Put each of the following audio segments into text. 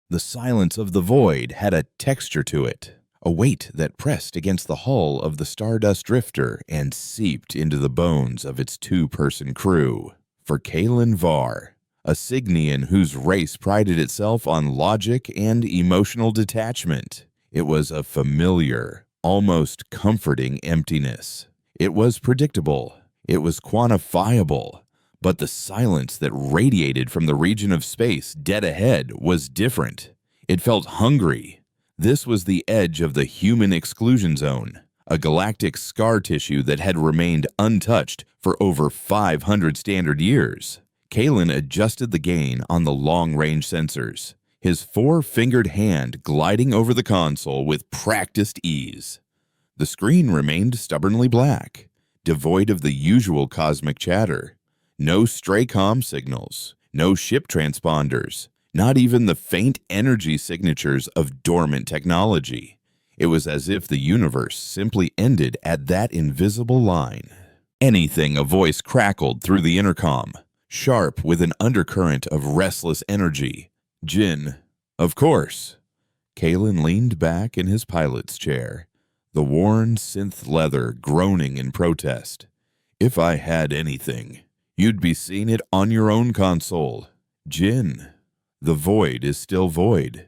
The silence of the void had a texture to it, a weight that pressed against the hull of the Stardust Drifter and seeped into the bones of its two-person crew. For Kalen Var, a Cygnian whose race prided itself on logic and emotional detachment, it was a familiar, almost comforting emptiness. It was predictable. It was quantifiable. But the silence that radiated from the region of space dead ahead was different. It felt hungry. This was the edge of the human exclusion zone, a galactic scar tissue that had remained untouched for over 500 standard years. Kalen adjusted the gain on the long-range sensors, his four-fingered hand gliding over the console with practiced ease. The screen remained stubbornly black, devoid of the usual cosmic chatter. No stray comm signals, no ship transponders, not even the faint energy signatures of dormant technology. It was as if the universe simply ended at that invisible line. Anything, a voice crackled through the intercom, sharp with an undercurrent of restless energy. Jin. Of course. Kalen leaned back in his pilot's chair, the worn synth leather groaning in protest. If I had anything, you'd be seeing it on your own console. Jin, the void is still void.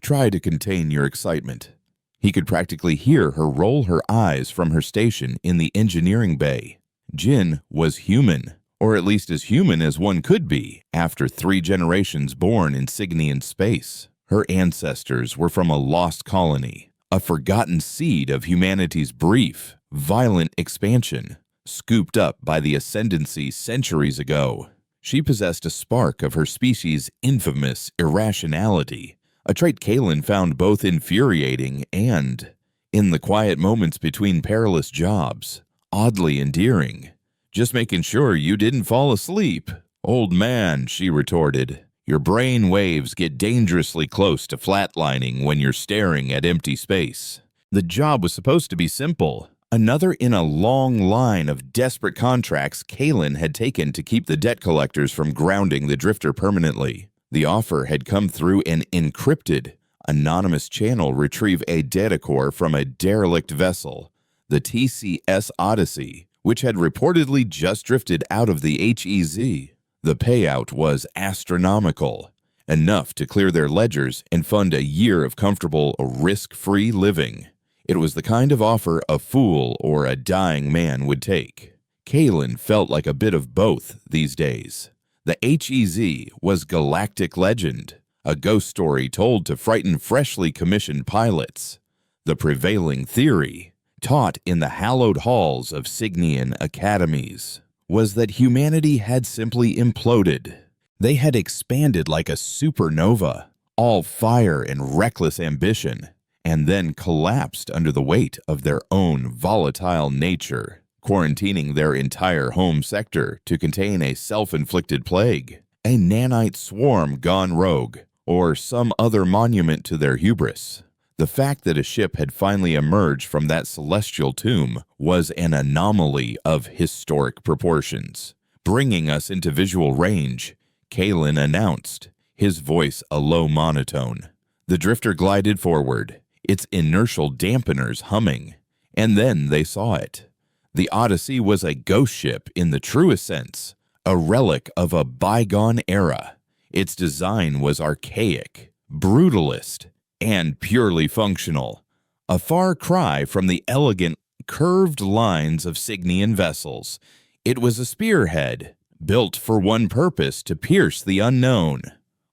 Try to contain your excitement. He could practically hear her roll her eyes from her station in the engineering bay. Jin was human, or at least as human as one could be after 3 generations born in Cygnian space. Her ancestors were from a lost colony, a forgotten seed of humanity's brief, violent expansion, scooped up by the ascendancy centuries ago. She possessed a spark of her species' infamous irrationality, a trait Kalen found both infuriating and, in the quiet moments between perilous jobs, oddly endearing. Just making sure you didn't fall asleep. Old man, she retorted. Your brain waves get dangerously close to flatlining when you're staring at empty space. The job was supposed to be simple. Another in a long line of desperate contracts Kalen had taken to keep the debt collectors from grounding the drifter permanently. The offer had come through an encrypted, anonymous channel retrieve a data core from a derelict vessel, the TCS Odyssey, which had reportedly just drifted out of the HEZ. The payout was astronomical, enough to clear their ledgers and fund a year of comfortable, risk-free living. It was the kind of offer a fool or a dying man would take. Kalen felt like a bit of both these days. The HEZ was galactic legend, a ghost story told to frighten freshly commissioned pilots. The prevailing theory, taught in the hallowed halls of Cygnian academies, was that humanity had simply imploded. They had expanded like a supernova, all fire and reckless ambition, and then collapsed under the weight of their own volatile nature, quarantining their entire home sector to contain a self-inflicted plague, a nanite swarm gone rogue, or some other monument to their hubris. The fact that a ship had finally emerged from that celestial tomb was an anomaly of historic proportions. Bringing us into visual range, Kalen announced, his voice a low monotone. The drifter glided forward, its inertial dampeners humming, and then they saw it. The Odyssey was a ghost ship in the truest sense, a relic of a bygone era. Its design was archaic, brutalist, and purely functional, a far cry from the elegant, curved lines of Cygnian vessels. It was a spearhead, built for one purpose, to pierce the unknown.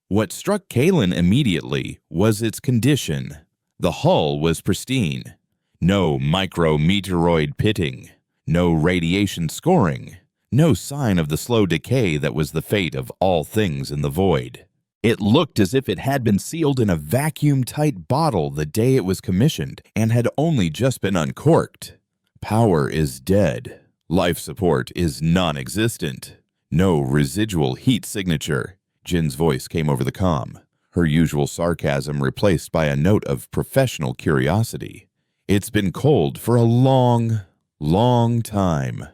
What struck Kalen immediately was its condition. The hull was pristine. No micrometeoroid pitting, no radiation scoring, no sign of the slow decay that was the fate of all things in the void. It looked as if it had been sealed in a vacuum-tight bottle the day it was commissioned and had only just been uncorked. Power is dead. Life support is non-existent. No residual heat signature. Jin's voice came over the comm, her usual sarcasm replaced by a note of professional curiosity. It's been cold for a long, long time.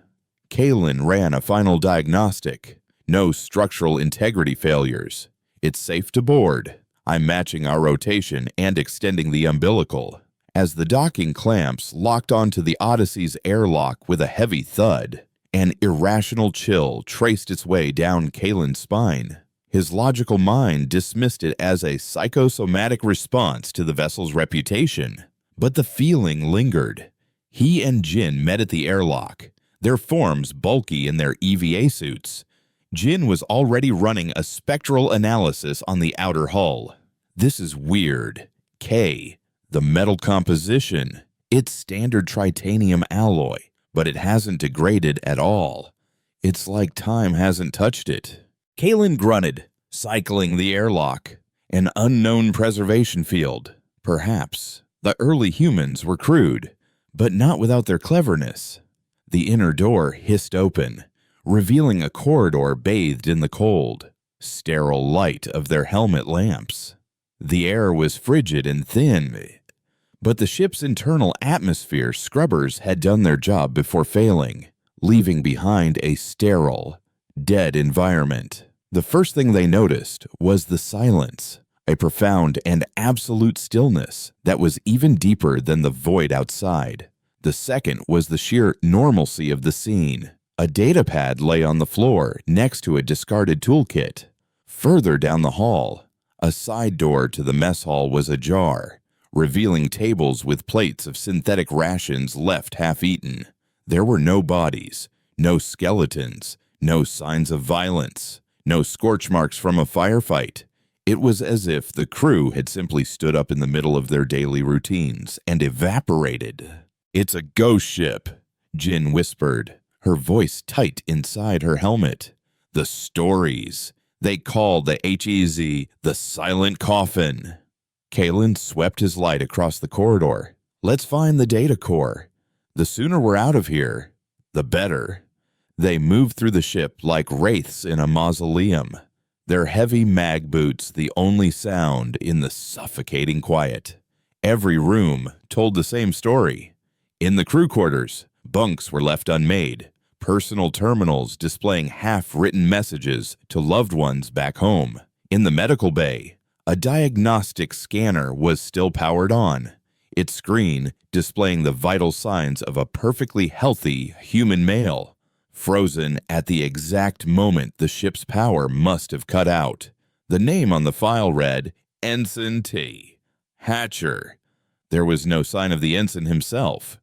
Kalen ran a final diagnostic. No structural integrity failures. It's safe to board. I'm matching our rotation and extending the umbilical." As the docking clamps locked onto the Odyssey's airlock with a heavy thud, an irrational chill traced its way down Kalen's spine. His logical mind dismissed it as a psychosomatic response to the vessel's reputation. But the feeling lingered. He and Jin met at the airlock, their forms bulky in their EVA suits. Jin was already running a spectral analysis on the outer hull. "This is weird. K, the metal composition, it's standard titanium alloy, but it hasn't degraded at all. It's like time hasn't touched it." Kalen grunted, cycling the airlock. An unknown preservation field. Perhaps. The early humans were crude, but not without their cleverness. The inner door hissed open, revealing a corridor bathed in the cold, sterile light of their helmet lamps. The air was frigid and thin, but the ship's internal atmosphere scrubbers had done their job before failing, leaving behind a sterile, dead environment. The first thing they noticed was the silence, a profound and absolute stillness that was even deeper than the void outside. The second was the sheer normalcy of the scene. A datapad lay on the floor next to a discarded toolkit. Further down the hall, a side door to the mess hall was ajar, revealing tables with plates of synthetic rations left half-eaten. There were no bodies, no skeletons, no signs of violence, no scorch marks from a firefight. It was as if the crew had simply stood up in the middle of their daily routines and evaporated. "It's a ghost ship," Jin whispered, her voice tight inside her helmet. "The stories. They call the HEZ the silent coffin." Kalen swept his light across the corridor. "Let's find the data core. The sooner we're out of here, the better." They moved through the ship like wraiths in a mausoleum, their heavy mag boots the only sound in the suffocating quiet. Every room told the same story. In the crew quarters, bunks were left unmade, personal terminals displaying half-written messages to loved ones back home. In the medical bay, a diagnostic scanner was still powered on, its screen displaying the vital signs of a perfectly healthy human male, frozen at the exact moment the ship's power must have cut out. The name on the file read, Ensign T. Hatcher. There was no sign of the ensign himself.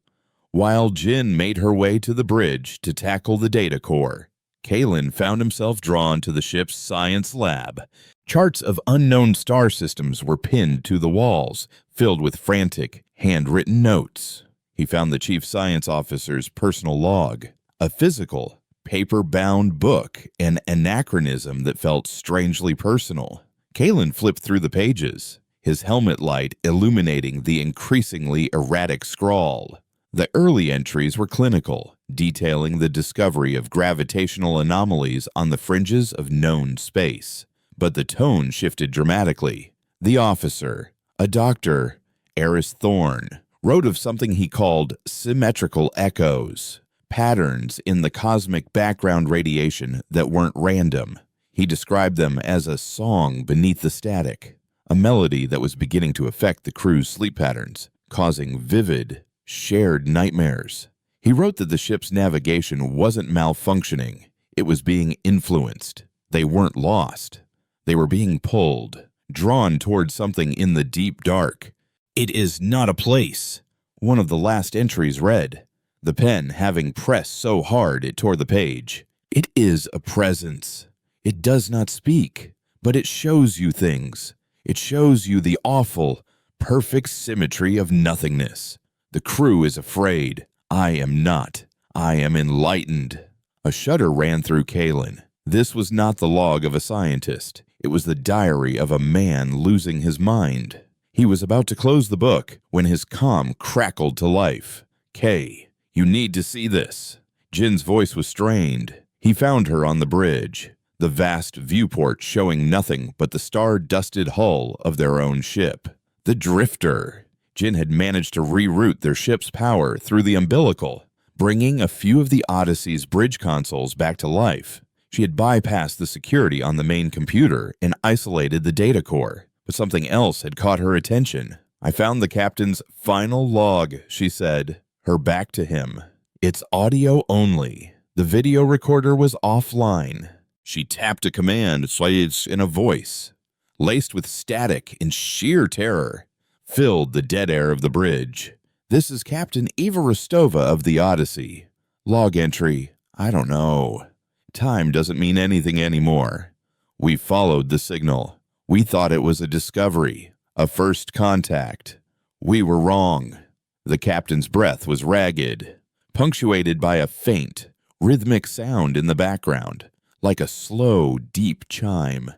While Jin made her way to the bridge to tackle the data core, Kalen found himself drawn to the ship's science lab. Charts of unknown star systems were pinned to the walls, filled with frantic, handwritten notes. He found the chief science officer's personal log, a physical, paper-bound book, an anachronism that felt strangely personal. Kalen flipped through the pages, his helmet light illuminating the increasingly erratic scrawl. The early entries were clinical, detailing the discovery of gravitational anomalies on the fringes of known space. But the tone shifted dramatically. The officer, a doctor, Eris Thorne, wrote of something he called symmetrical echoes, patterns in the cosmic background radiation that weren't random. He described them as a song beneath the static, a melody that was beginning to affect the crew's sleep patterns, causing vivid, shared nightmares. He wrote that the ship's navigation wasn't malfunctioning, it was being influenced. They weren't lost. They were being pulled, drawn toward something in the deep dark. "It is not a place," one of the last entries read, the pen having pressed so hard it tore the page. "It is a presence. It does not speak, but it shows you things. It shows you the awful, perfect symmetry of nothingness. The crew is afraid. I am not. I am enlightened." A shudder ran through Kalen. This was not the log of a scientist. It was the diary of a man losing his mind. He was about to close the book when his comm crackled to life. "Kay, you need to see this." Jin's voice was strained. He found her on the bridge, the vast viewport showing nothing but the star-dusted hull of their own ship. The Drifter. Jin had managed to reroute their ship's power through the umbilical, bringing a few of the Odyssey's bridge consoles back to life. She had bypassed the security on the main computer and isolated the data core, But something else had caught her attention. "I found the captain's final log," she said, her back to him. "It's audio only. The video recorder was offline." She tapped a command, swayed in a voice, laced with static and sheer terror, filled the dead air of the bridge. "This is Captain Eva Rostova of the Odyssey. Log entry, I don't know. Time doesn't mean anything anymore. We followed the signal. We thought it was a discovery, a first contact. We were wrong." The captain's breath was ragged, punctuated by a faint, rhythmic sound in the background, like a slow, deep chime.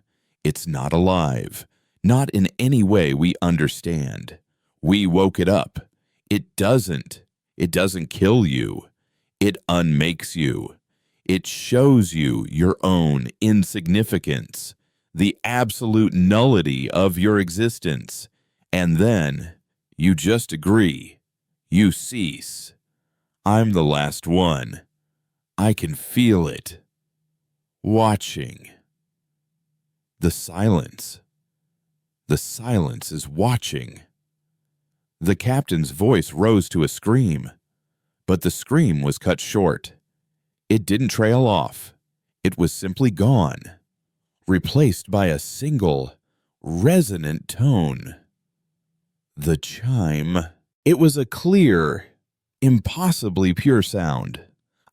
"It's not alive. Not in any way we understand. We woke it up. It doesn't kill you. It unmakes you. It shows you your own insignificance, the absolute nullity of your existence. And then you just agree. You cease. I'm the last one. I can feel it. Watching." The silence. The silence is watching. The captain's voice rose to a scream, but the scream was cut short. It didn't trail off. It was simply gone, replaced by a single, resonant tone. The chime. It was a clear, impossibly pure sound.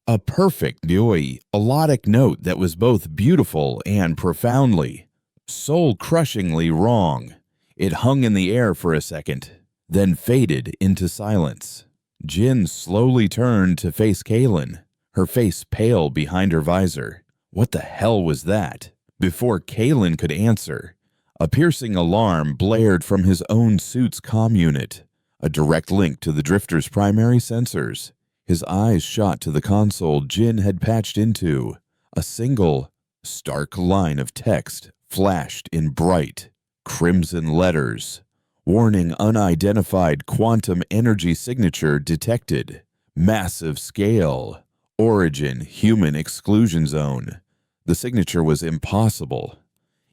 A perfect, melodic note that was both beautiful and profoundly, soul-crushingly wrong. It hung in the air for a second, then faded into silence. Jin slowly turned to face Kaylin, her face pale behind her visor. What the hell was that? Before Kaylin could answer, a piercing alarm blared from his own suit's comm unit, a direct link to the drifter's primary sensors. His eyes shot to the console Jin had patched into. A single, stark line of text flashed in bright, crimson letters. "Warning, unidentified quantum energy signature detected. Massive scale. Origin, human exclusion zone." The signature was impossible.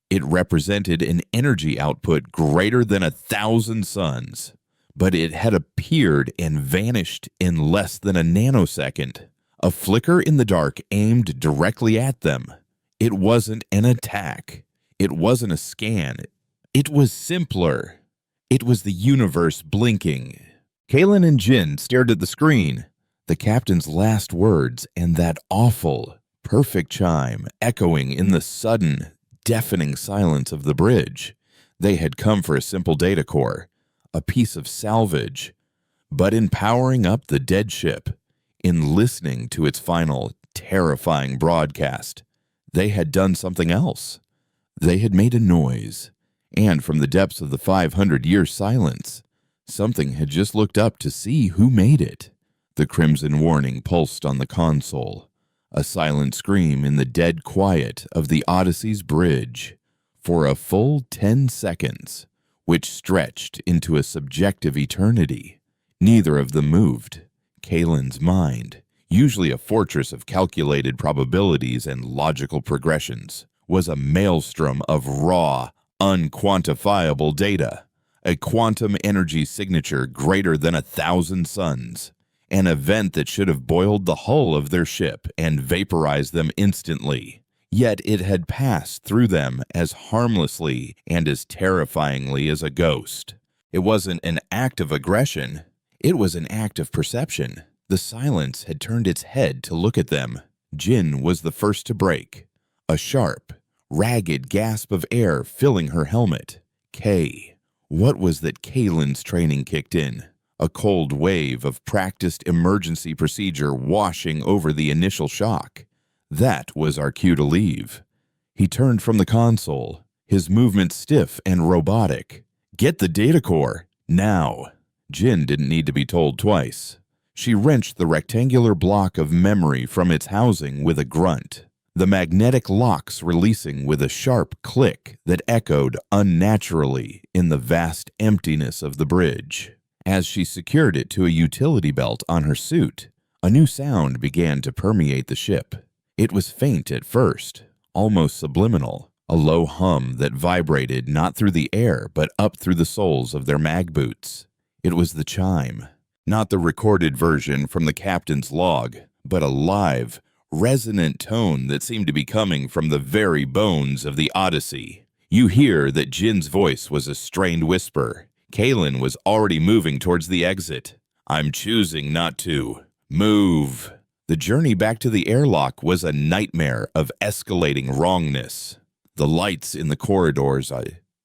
It represented an energy output greater than 1,000 suns, but it had appeared and vanished in less than a nanosecond. A flicker in the dark aimed directly at them. It wasn't an attack. It wasn't a scan. It was simpler. It was the universe blinking. Kaylin and Jin stared at the screen. The captain's last words and that awful, perfect chime echoing in the sudden, deafening silence of the bridge. They had come for a simple data core, a piece of salvage. But in powering up the dead ship, in listening to its final, terrifying broadcast, they had done something else. They had made a noise. And from the depths of the 500-year silence, something had just looked up to see who made it. The crimson warning pulsed on the console, a silent scream in the dead quiet of the Odyssey's bridge, for a full 10 seconds, which stretched into a subjective eternity. Neither of them moved. Kaylin's mind, usually a fortress of calculated probabilities and logical progressions, was a maelstrom of raw, unquantifiable data, a quantum energy signature greater than 1,000 suns, an event that should have boiled the hull of their ship and vaporized them instantly. Yet it had passed through them as harmlessly and as terrifyingly as a ghost. It wasn't an act of aggression. It was an act of perception. The silence had turned its head to look at them. Jin was the first to break. A sharp, ragged gasp of air filling her helmet. What was that Kaylin's training kicked in? A cold wave of practiced emergency procedure washing over the initial shock. That was our cue to leave. He turned from the console, his movement stiff and robotic. "Get the data core, now." Jin didn't need to be told twice. She wrenched the rectangular block of memory from its housing with a grunt, the magnetic locks releasing with a sharp click that echoed unnaturally in the vast emptiness of the bridge. As she secured it to a utility belt on her suit, a new sound began to permeate the ship. It was faint at first, almost subliminal, a low hum that vibrated not through the air but up through the soles of their mag boots. It was the chime, not the recorded version from the captain's log, but a live, resonant tone that seemed to be coming from the very bones of the Odyssey. You hear that Jin's voice was a strained whisper. Kalen was already moving towards the exit. "I'm choosing not to. Move." The journey back to the airlock was a nightmare of escalating wrongness. The lights in the corridors,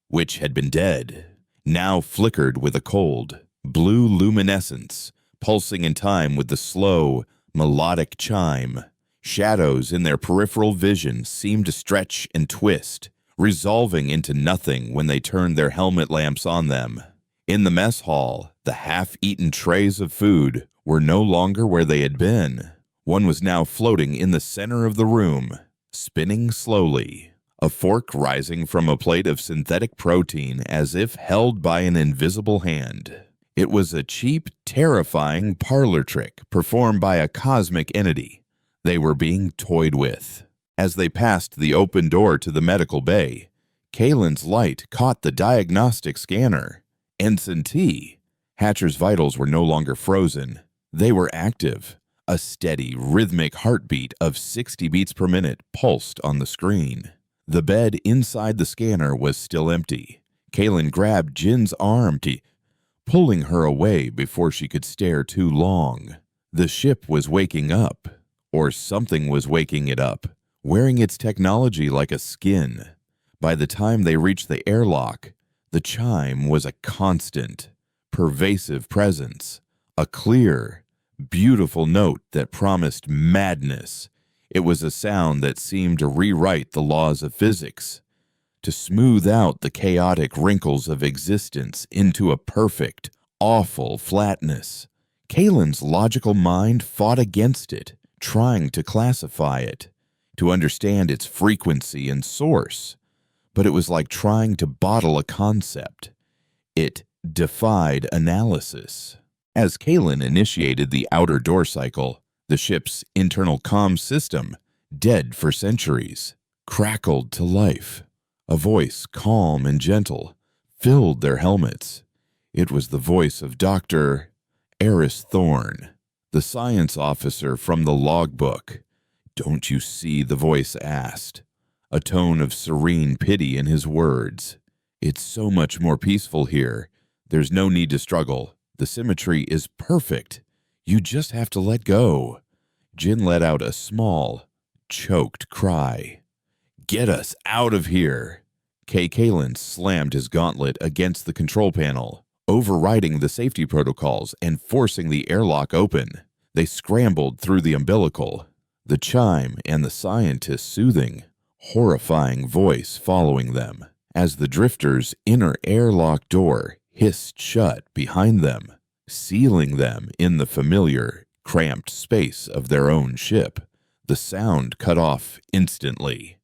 which had been dead, now flickered with a cold, blue luminescence, pulsing in time with the slow, melodic chime. Shadows in their peripheral vision seemed to stretch and twist, resolving into nothing when they turned their helmet lamps on them. In the mess hall, the half-eaten trays of food were no longer where they had been. One was now floating in the center of the room, spinning slowly, a fork rising from a plate of synthetic protein as if held by an invisible hand. It was a cheap, terrifying parlor trick performed by a cosmic entity. They were being toyed with. As they passed the open door to the medical bay, Kalen's light caught the diagnostic scanner. Ensign T. Hatcher's vitals were no longer frozen. They were active. A steady, rhythmic heartbeat of 60 beats per minute pulsed on the screen. The bed inside the scanner was still empty. Kalen grabbed Jin's arm, pulling her away before she could stare too long. The ship was waking up, or something was waking it up, wearing its technology like a skin. By the time they reached the airlock, the chime was a constant, pervasive presence, a clear, beautiful note that promised madness. It was a sound that seemed to rewrite the laws of physics, to smooth out the chaotic wrinkles of existence into a perfect, awful flatness. Kalen's logical mind fought against it, trying to classify it, to understand its frequency and source. But it was like trying to bottle a concept. It defied analysis. As Kalen initiated the outer door cycle, the ship's internal comm system, dead for centuries, crackled to life. A voice, calm and gentle, filled their helmets. It was the voice of Dr. Eris Thorne, the science officer from the logbook. "Don't you see?" the voice asked, a tone of serene pity in his words. "It's so much more peaceful here. There's no need to struggle. The symmetry is perfect. You just have to let go." Jin let out a small, choked cry. "Get us out of here!" Kalen slammed his gauntlet against the control panel, overriding the safety protocols and forcing the airlock open. They scrambled through the umbilical, the chime and the scientist's soothing, horrifying voice following them, as the drifter's inner airlock door hissed shut behind them, sealing them in the familiar, cramped space of their own ship. The sound cut off instantly.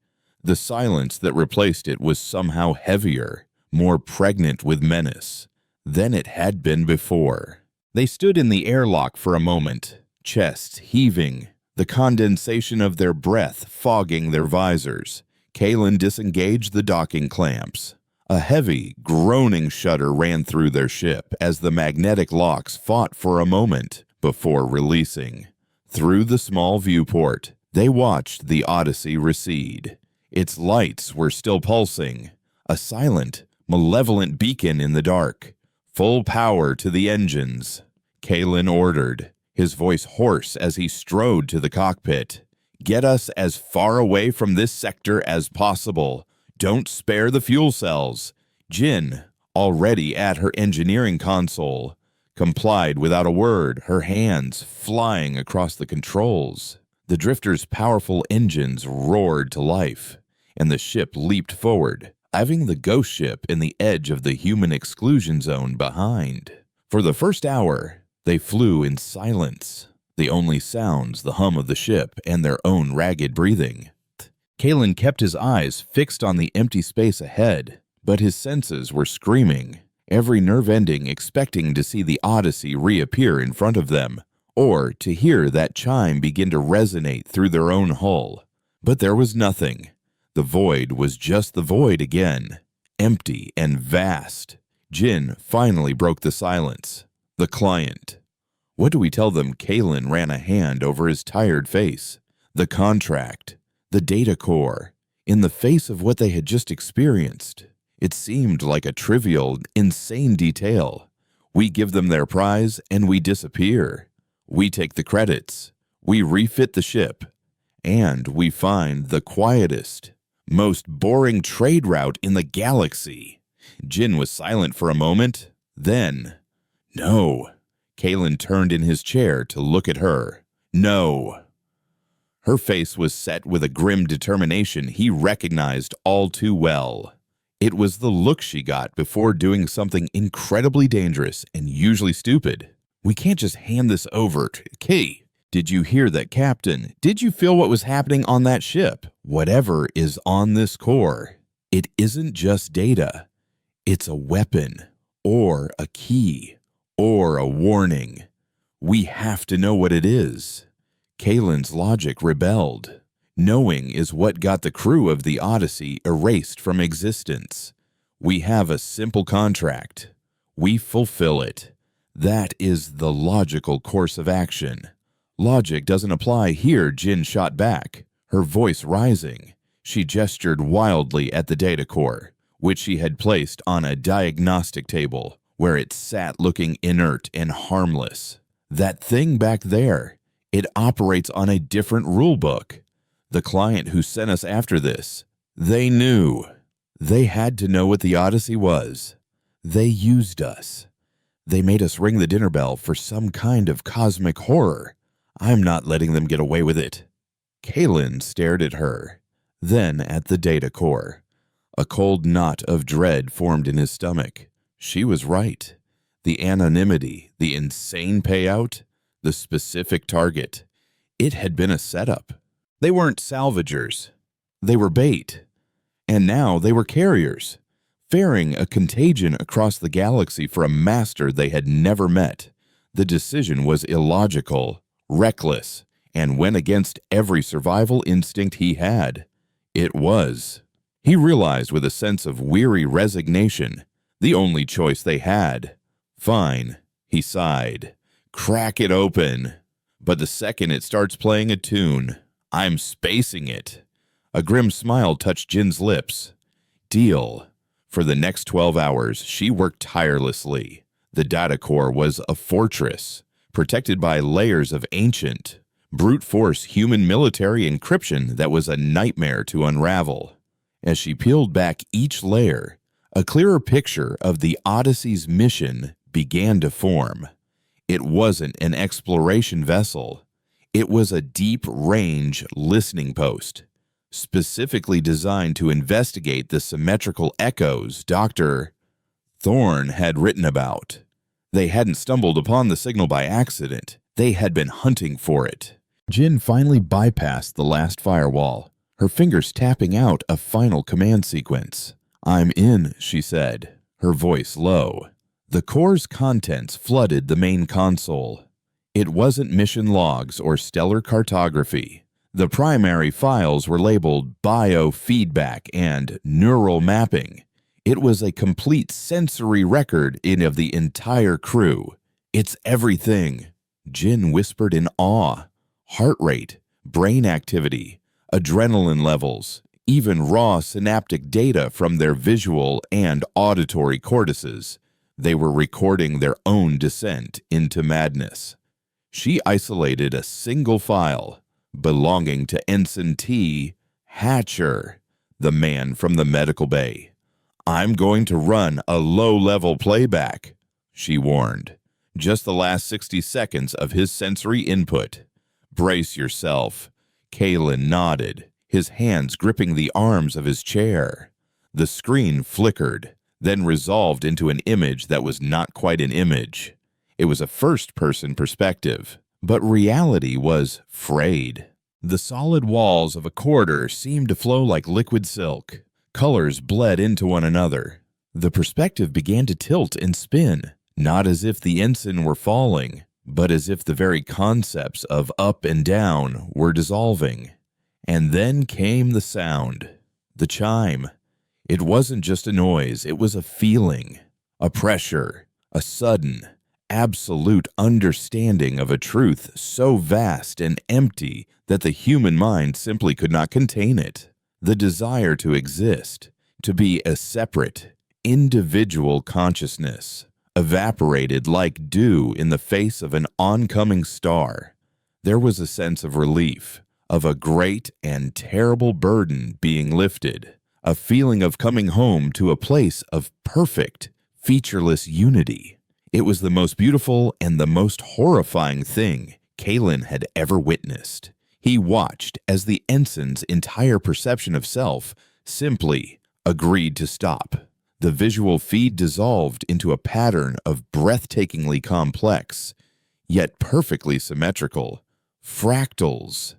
The silence that replaced it was somehow heavier, more pregnant with menace than it had been before. They stood in the airlock for a moment, chests heaving, the condensation of their breath fogging their visors. Kalen disengaged the docking clamps. A heavy, groaning shudder ran through their ship as the magnetic locks fought for a moment before releasing. Through the small viewport, they watched the Odyssey recede. Its lights were still pulsing, a silent, malevolent beacon in the dark. "Full power to the engines," Kalen ordered, his voice hoarse as he strode to the cockpit. "Get us as far away from this sector as possible. Don't spare the fuel cells." Jin, already at her engineering console, complied without a word, her hands flying across the controls. The drifter's powerful engines roared to life, and the ship leaped forward, leaving the ghost ship in the edge of the human exclusion zone behind. For the first hour, they flew in silence, the only sounds the hum of the ship and their own ragged breathing. Kalen kept his eyes fixed on the empty space ahead, but his senses were screaming, every nerve ending expecting to see the Odyssey reappear in front of them, or to hear that chime begin to resonate through their own hull. But there was nothing. The void was just the void again, empty and vast. Jin finally broke the silence. The client. What do we tell them? Kalen ran a hand over his tired face. The contract. The data core. In the face of what they had just experienced, it seemed like a trivial, insane detail. We give them their prize and we disappear. We take the credits. We refit the ship. And we find the quietest, most boring trade route in the galaxy. Jin was silent for a moment. Then, no. Kalen turned in his chair to look at her. No. Her face was set with a grim determination he recognized all too well. It was the look she got before doing something incredibly dangerous and usually stupid. We can't just hand this over to Kay. Did you hear that, Captain? Did you feel what was happening on that ship? Whatever is on this core, it isn't just data. It's a weapon, or a key, or a warning. We have to know what it is. Kalen's logic rebelled. Knowing is what got the crew of the Odyssey erased from existence. We have a simple contract. We fulfill it. That is the logical course of action. Logic doesn't apply here, Jin shot back, her voice rising. She gestured wildly at the data core, which she had placed on a diagnostic table, where it sat looking inert and harmless. That thing back there, it operates on a different rulebook. The client who sent us after this, they knew. They had to know what the Odyssey was. They used us. They made us ring the dinner bell for some kind of cosmic horror. I'm not letting them get away with it. Kalen stared at her, then at the data core. A cold knot of dread formed in his stomach. She was right. The anonymity, the insane payout, the specific target. It had been a setup. They weren't salvagers. They were bait. And now they were carriers, ferrying a contagion across the galaxy for a master they had never met. The decision was illogical, reckless, and went against every survival instinct he had. It was. He realized with a sense of weary resignation, the only choice they had. Fine, he sighed. Crack it open. But the second it starts playing a tune, I'm spacing it. A grim smile touched Jin's lips. Deal. For the next 12 hours, she worked tirelessly. The data core was a fortress, protected by layers of ancient, brute force human military encryption that was a nightmare to unravel. As she peeled back each layer, a clearer picture of the Odyssey's mission began to form. It wasn't an exploration vessel. It was a deep-range listening post, specifically designed to investigate the symmetrical echoes Dr. Thorne had written about. They hadn't stumbled upon the signal by accident. They had been hunting for it. Jin finally bypassed the last firewall, her fingers tapping out a final command sequence. I'm in, she said, her voice low. The core's contents flooded the main console. It wasn't mission logs or stellar cartography. The primary files were labeled biofeedback and neural mapping. It was a complete sensory record of the entire crew. It's everything, Jin whispered in awe. Heart rate, brain activity, adrenaline levels, even raw synaptic data from their visual and auditory cortices. They were recording their own descent into madness. She isolated a single file belonging to Ensign T. Hatcher, the man from the medical bay. I'm going to run a low-level playback, she warned. Just the last 60 seconds of his sensory input. Brace yourself. Kalen nodded, his hands gripping the arms of his chair. The screen flickered, then resolved into an image that was not quite an image. It was a first-person perspective, but reality was frayed. The solid walls of a corridor seemed to flow like liquid silk. Colors bled into one another. The perspective began to tilt and spin, not as if the ensign were falling, but as if the very concepts of up and down were dissolving. And then came the sound. The chime. It wasn't just a noise, it was a feeling, a pressure, a sudden, absolute understanding of a truth so vast and empty that the human mind simply could not contain it. The desire to exist, to be a separate, individual consciousness, evaporated like dew in the face of an oncoming star. There was a sense of relief, of a great and terrible burden being lifted, a feeling of coming home to a place of perfect, featureless unity. It was the most beautiful and the most horrifying thing Kalen had ever witnessed. He watched as the ensign's entire perception of self simply agreed to stop. The visual feed dissolved into a pattern of breathtakingly complex, yet perfectly symmetrical, fractals.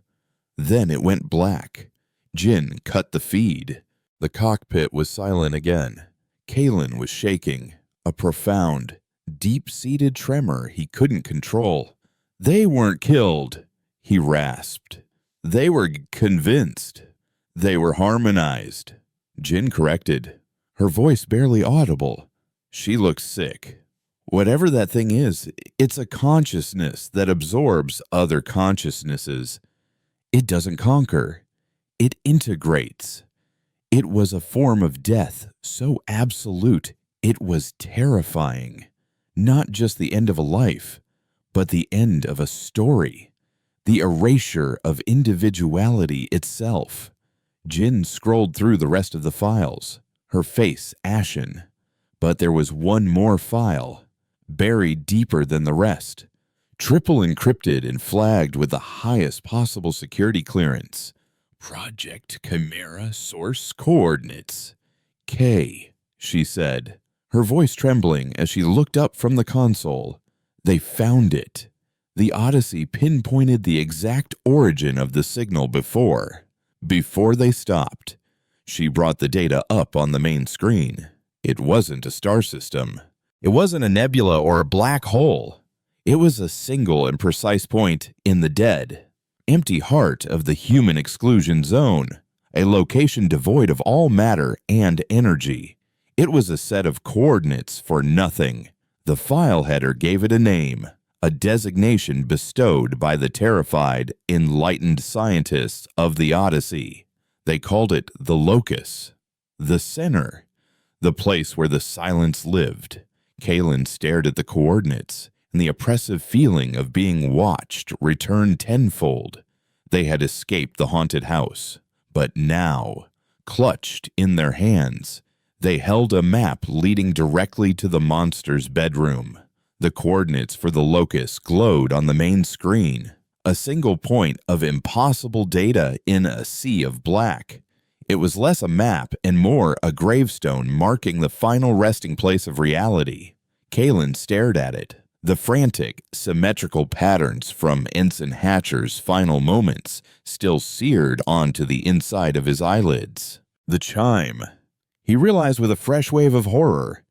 Then it went black. Jin cut the feed. The cockpit was silent again. Kalen was shaking, a profound, deep-seated tremor he couldn't control. They weren't killed, he rasped. They were convinced. They were harmonized. Jin corrected, her voice barely audible. She looked sick. Whatever that thing is, it's a consciousness that absorbs other consciousnesses. It doesn't conquer. It integrates. It was a form of death so absolute it was terrifying. Not just the end of a life, but the end of a story. The erasure of individuality itself. Jin scrolled through the rest of the files, her face ashen. But there was one more file, buried deeper than the rest, triple encrypted and flagged with the highest possible security clearance. Project Chimera source coordinates. K, she said, her voice trembling as she looked up from the console. They found it. The Odyssey pinpointed the exact origin of the signal before they stopped. She brought the data up on the main screen. It wasn't a star system. It wasn't a nebula or a black hole. It was a single and precise point in the dead, empty heart of the human exclusion zone, a location devoid of all matter and energy. It was a set of coordinates for nothing. The file header gave it a name, a designation bestowed by the terrified, enlightened scientists of the Odyssey. They called it the locus, the center, the place where the silence lived. Kalen stared at the coordinates, and the oppressive feeling of being watched returned tenfold. They had escaped the haunted house, but now, clutched in their hands, they held a map leading directly to the monster's bedroom. The coordinates for the locus glowed on the main screen, a single point of impossible data in a sea of black. It was less a map and more a gravestone marking the final resting place of reality. Kalen stared at it. The frantic, symmetrical patterns from Ensign Hatcher's final moments still seared onto the inside of his eyelids. The chime, he realized with a fresh wave of horror,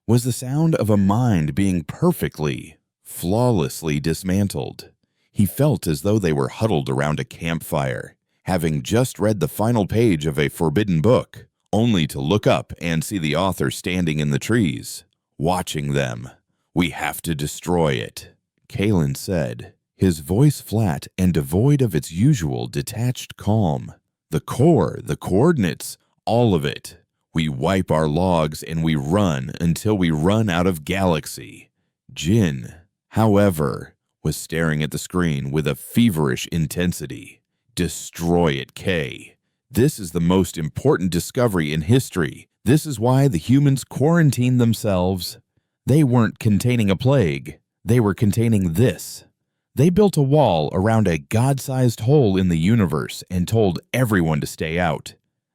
was the sound of a mind being perfectly, flawlessly dismantled. He felt as though they were huddled around a campfire, having just read the final page of a forbidden book, only to look up and see the author standing in the trees, watching them. We have to destroy it, Kalen said, his voice flat and devoid of its usual detached calm. The core, the coordinates, all of it. We wipe our logs and we run until we run out of galaxy. Jin, however, was staring at the screen with a feverish intensity. Destroy it, K. This is the most important discovery in history. This is why the humans quarantined themselves. They weren't containing a plague. They were containing this. They built a wall around a God-sized hole in the universe and told everyone to stay out.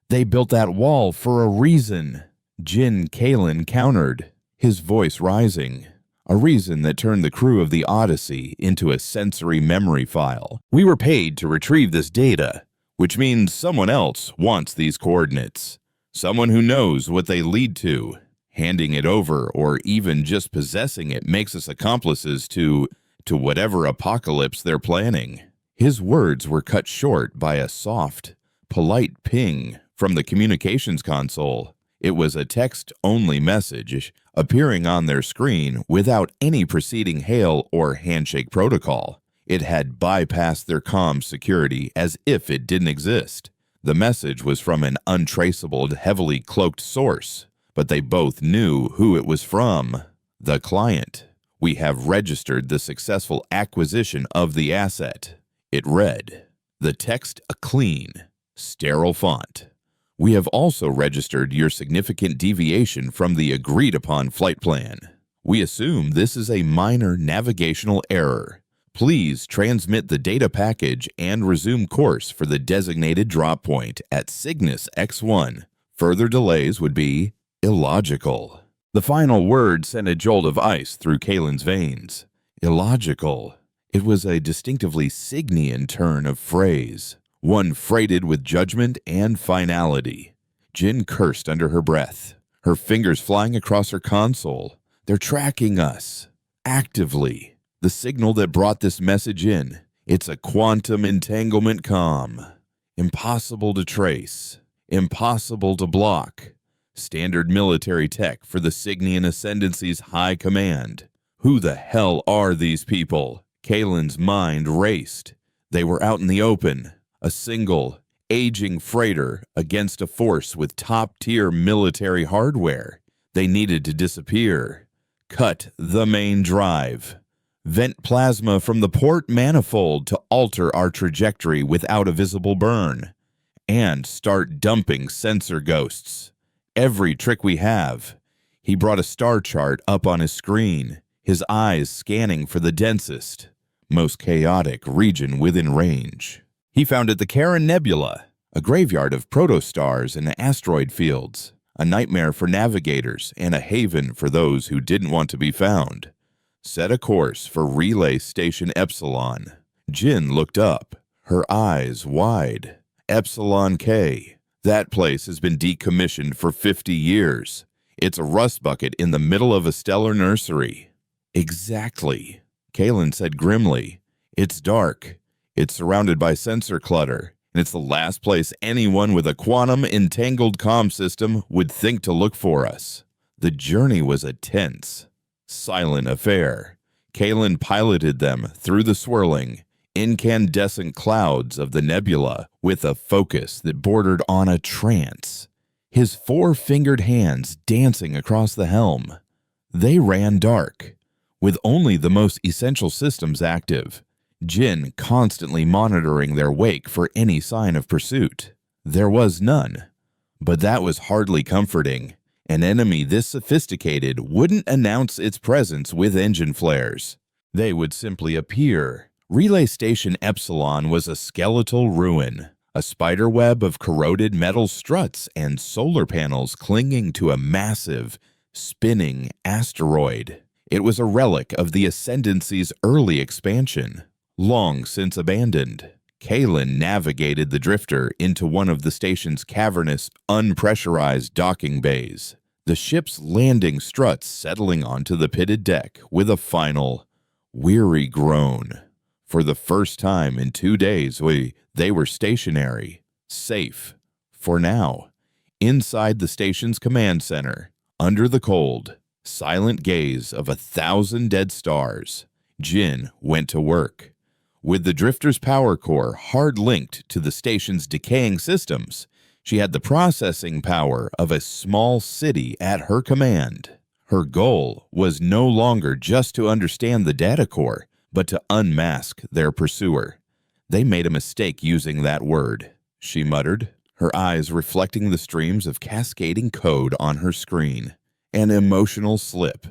They built that wall for a reason. Jin Kalen countered, his voice rising. A reason that turned the crew of the Odyssey into a sensory memory file. We were paid to retrieve this data, which means someone else wants these coordinates. Someone who knows what they lead to. Handing it over or even just possessing it makes us accomplices to whatever apocalypse they're planning. His words were cut short by a soft, polite ping From the communications console, it was a text-only message appearing on their screen without any preceding hail or handshake protocol. It had bypassed their comms security as if it didn't exist. The message was from an untraceable, heavily cloaked source, but they both knew who it was from. The client. We have registered the successful acquisition of the asset. It read. The text a clean, sterile font. We have also registered your significant deviation from the agreed-upon flight plan. We assume this is a minor navigational error. Please transmit the data package and resume course for the designated drop point at Cygnus X1. Further delays would be illogical. The final word sent a jolt of ice through Kaylin's veins. Illogical. It was a distinctively Cygnian turn of phrase, one freighted with judgment and finality. Jin cursed under her breath, her fingers flying across her console. They're tracking us. Actively. The signal that brought this message in. It's a quantum entanglement comm. Impossible to trace. Impossible to block. Standard military tech for the Cygnian Ascendancy's high command. Who the hell are these people? Kaylin's mind raced. They were out in the open. A single, aging freighter against a force with top-tier military hardware. They needed to disappear. Cut the main drive. Vent plasma from the port manifold to alter our trajectory without a visible burn. And start dumping sensor ghosts. Every trick we have. He brought a star chart up on his screen, his eyes scanning for the densest, most chaotic region within range. He found it the Charon Nebula, a graveyard of protostars and asteroid fields, a nightmare for navigators and a haven for those who didn't want to be found. Set a course for Relay Station Epsilon. Jin looked up, her eyes wide. Epsilon K. That place has been decommissioned for 50 years. It's a rust bucket in the middle of a stellar nursery. Exactly, Kaylin said grimly. It's dark. It's surrounded by sensor clutter, and it's the last place anyone with a quantum-entangled comm system would think to look for us. The journey was a tense, silent affair. Kaylin piloted them through the swirling, incandescent clouds of the nebula with a focus that bordered on a trance. His four-fingered hands dancing across the helm. They ran dark, with only the most essential systems active. Jin constantly monitoring their wake for any sign of pursuit. There was none, but that was hardly comforting. An enemy this sophisticated wouldn't announce its presence with engine flares. They would simply appear. Relay Station Epsilon was a skeletal ruin, a spiderweb of corroded metal struts and solar panels clinging to a massive, spinning asteroid. It was a relic of the Ascendancy's early expansion, long since abandoned. Kaylin navigated the drifter into one of the station's cavernous, unpressurized docking bays, the ship's landing struts settling onto the pitted deck with a final, weary groan. For the first time in 2 days, they were stationary, safe, for now, inside the station's command center, under the cold, silent gaze of 1,000 dead stars. Jin went to work. With the drifter's power core hard linked to the station's decaying systems, she had the processing power of a small city at her command. Her goal was no longer just to understand the data core, but to unmask their pursuer. They made a mistake using that word, she muttered, her eyes reflecting the streams of cascading code on her screen. An emotional slip.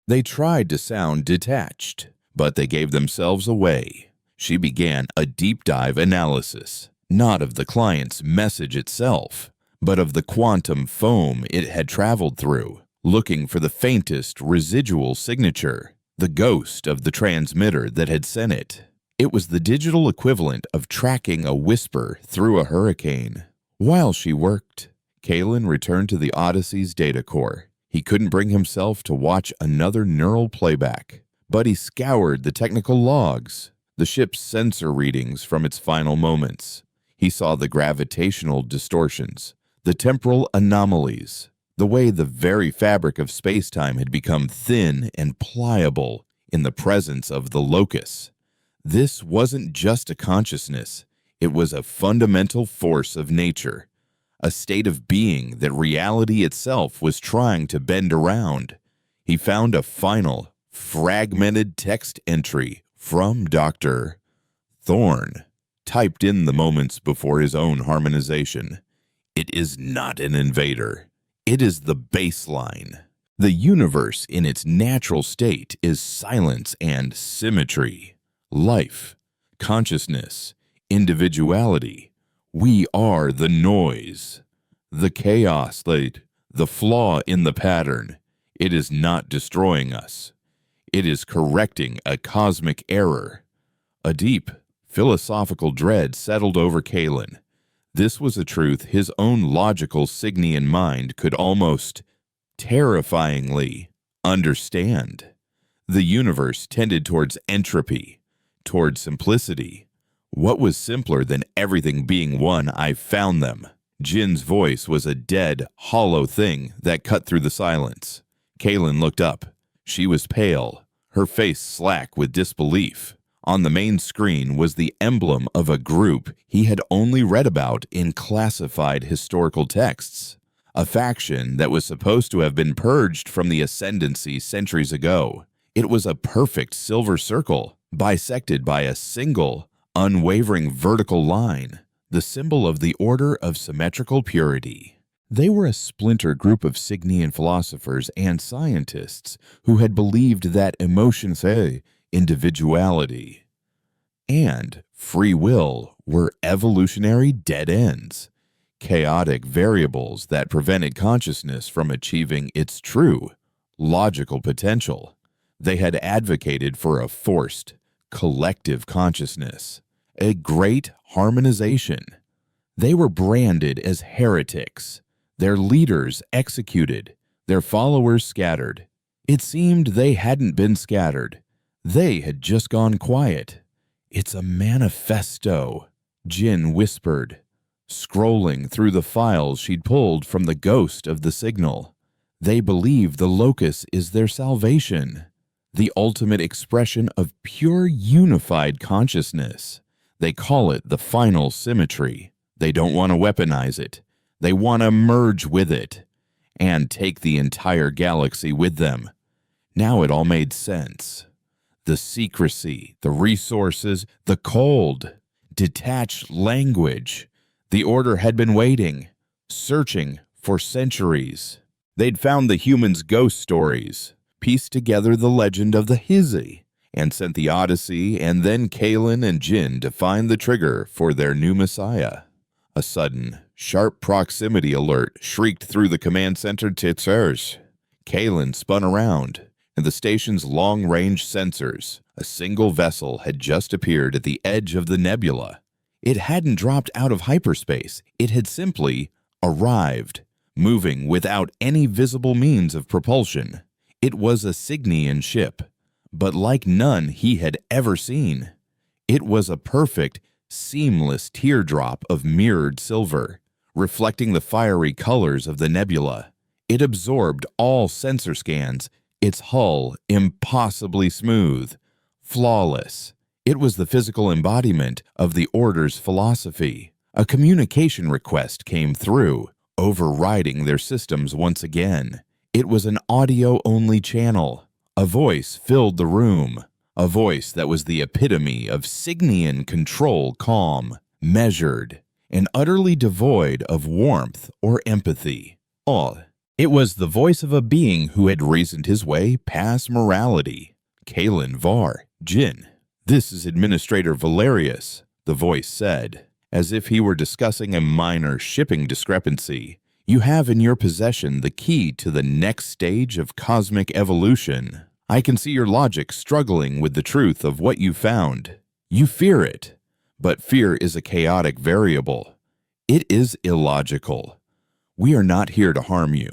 They tried to sound detached, but they gave themselves away. She began a deep dive analysis, not of the client's message itself, but of the quantum foam it had traveled through, looking for the faintest residual signature, the ghost of the transmitter that had sent it. It was the digital equivalent of tracking a whisper through a hurricane. While she worked, Kaylin returned to the Odyssey's data core. He couldn't bring himself to watch another neural playback, but he scoured the technical logs, the ship's sensor readings from its final moments. He saw the gravitational distortions, the temporal anomalies, the way the very fabric of space-time had become thin and pliable in the presence of the locus. This wasn't just a consciousness, it was a fundamental force of nature, a state of being that reality itself was trying to bend around. He found a final, fragmented text entry from Dr. Thorne, typed in the moments before his own harmonization. It is not an invader. It is the baseline. The universe in its natural state is silence and symmetry, life, consciousness, individuality. We are the noise, the chaos, the flaw in the pattern. It is not destroying us. It is correcting a cosmic error. A deep, philosophical dread settled over Kalen. This was a truth his own logical Signian mind could almost terrifyingly understand. The universe tended towards entropy, towards simplicity. What was simpler than everything being one? I found them. Jin's voice was a dead, hollow thing that cut through the silence. Kalen looked up. She was pale, her face slack with disbelief. On the main screen was the emblem of a group he had only read about in classified historical texts, a faction that was supposed to have been purged from the ascendancy centuries ago. It was a perfect silver circle, bisected by a single, unwavering vertical line, the symbol of the order of symmetrical purity. They were a splinter group of Signian philosophers and scientists who had believed that emotions, individuality, and free will were evolutionary dead ends, chaotic variables that prevented consciousness from achieving its true, logical potential. They had advocated for a forced, collective consciousness, a great harmonization. They were branded as heretics, their leaders executed, their followers scattered. It seemed they hadn't been scattered. They had just gone quiet. It's a manifesto, Jin whispered, scrolling through the files she'd pulled from the ghost of the signal. They believe the locus is their salvation, the ultimate expression of pure unified consciousness. They call it the final symmetry. They don't want to weaponize it. They want to merge with it and take the entire galaxy with them. Now it all made sense. The secrecy, the resources, the cold, detached language. The Order had been waiting, searching for centuries. They'd found the humans' ghost stories, pieced together the legend of the Hizi, and sent the Odyssey and then Kalen and Jin to find the trigger for their new messiah. A sudden, sharp proximity alert shrieked through the command center titzers. Kalen spun around, and the station's long-range sensors, a single vessel had just appeared at the edge of the nebula. It hadn't dropped out of hyperspace. It had simply arrived, moving without any visible means of propulsion. It was a Signian ship, but like none he had ever seen. It was a perfect, seamless teardrop of mirrored silver, reflecting the fiery colors of the nebula. It absorbed all sensor scans, its hull impossibly smooth, flawless. It was the physical embodiment of the Order's philosophy. A communication request came through, overriding their systems once again. It was an audio-only channel. A voice filled the room, a voice that was the epitome of Signian control, calm, measured, and utterly devoid of warmth or empathy. It was the voice of a being who had reasoned his way past morality. Kalen Var, Jin. This is Administrator Valerius, the voice said, as if he were discussing a minor shipping discrepancy. You have in your possession the key to the next stage of cosmic evolution. I can see your logic struggling with the truth of what you found. You fear it, but fear is a chaotic variable. It is illogical. We are not here to harm you.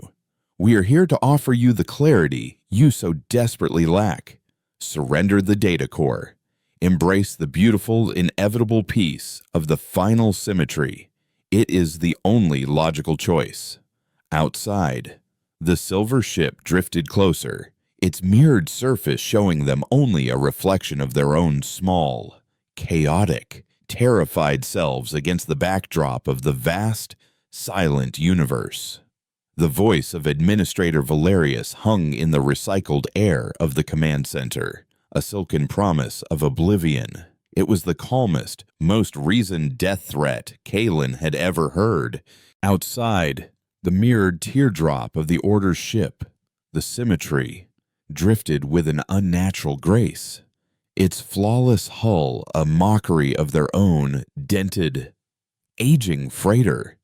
We are here to offer you the clarity you so desperately lack. Surrender the data core. Embrace the beautiful, inevitable peace of the final symmetry. It is the only logical choice. Outside, the silver ship drifted closer, its mirrored surface showing them only a reflection of their own small, chaotic, terrified selves against the backdrop of the vast, silent universe. The voice of Administrator Valerius hung in the recycled air of the command center, a silken promise of oblivion. It was the calmest, most reasoned death threat Kalen had ever heard. Outside, the mirrored teardrop of the Order's ship, the symmetry, drifted with an unnatural grace. Its flawless hull a mockery of their own dented, aging freighter.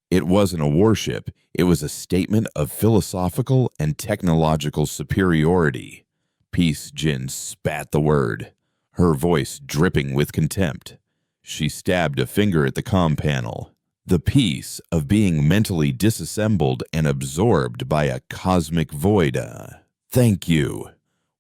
It wasn't a warship, it was a statement of philosophical and technological superiority. Peace Jin spat the word, her voice dripping with contempt. She stabbed a finger at the comm panel. The peace of being mentally disassembled and absorbed by a cosmic void. Thank you.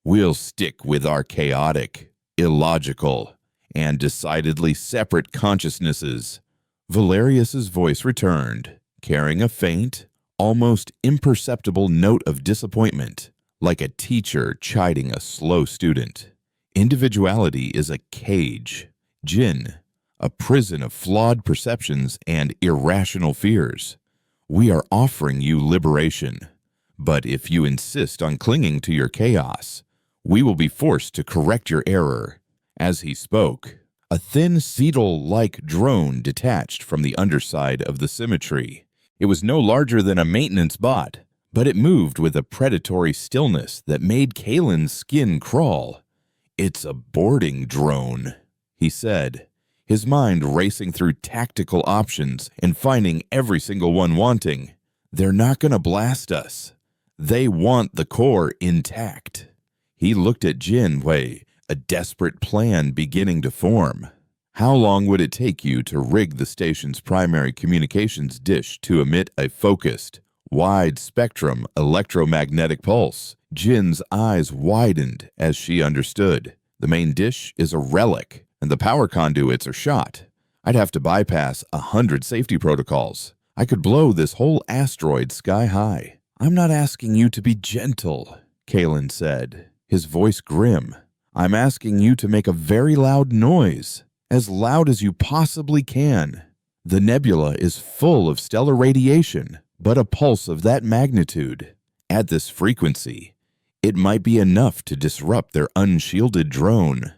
We'll stick with our chaotic, illogical, and decidedly separate consciousnesses. Valerius's voice returned, carrying a faint, almost imperceptible note of disappointment, like a teacher chiding a slow student. Individuality is a cage. Jin, a prison of flawed perceptions and irrational fears. We are offering you liberation, but if you insist on clinging to your chaos, we will be forced to correct your error. As he spoke, a thin Seedle-like drone detached from the underside of the symmetry. It was no larger than a maintenance bot, but it moved with a predatory stillness that made Kalen's skin crawl. "It's a boarding drone," he said, his mind racing through tactical options and finding every single one wanting. "They're not going to blast us. They want the core intact." He looked at Jinwei, a desperate plan beginning to form. How long would it take you to rig the station's primary communications dish to emit a focused, wide-spectrum electromagnetic pulse? Jin's eyes widened as she understood. The main dish is a relic, and the power conduits are shot. I'd have to bypass 100 safety protocols. I could blow this whole asteroid sky high. "I'm not asking you to be gentle," Kalen said, his voice grim. "I'm asking you to make a very loud noise, as loud as you possibly can. The nebula is full of stellar radiation, but a pulse of that magnitude, at this frequency, it might be enough to disrupt their unshielded drone,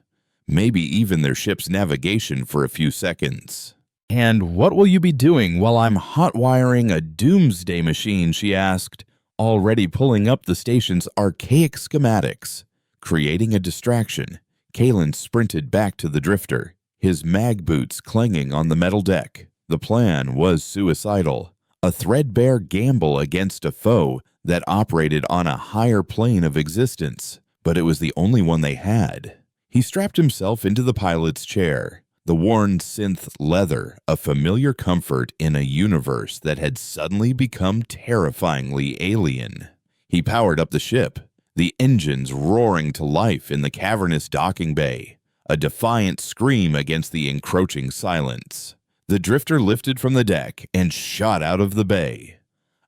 maybe even their ship's navigation for a few seconds." "And what will you be doing while I'm hot-wiring a doomsday machine?" she asked, already pulling up the station's archaic schematics. Creating a distraction, Kalen sprinted back to the drifter, his mag boots clanging on the metal deck. The plan was suicidal, a threadbare gamble against a foe that operated on a higher plane of existence, but it was the only one they had. He strapped himself into the pilot's chair, the worn synth leather, a familiar comfort in a universe that had suddenly become terrifyingly alien. He powered up the ship, the engines roaring to life in the cavernous docking bay, a defiant scream against the encroaching silence. The drifter lifted from the deck and shot out of the bay,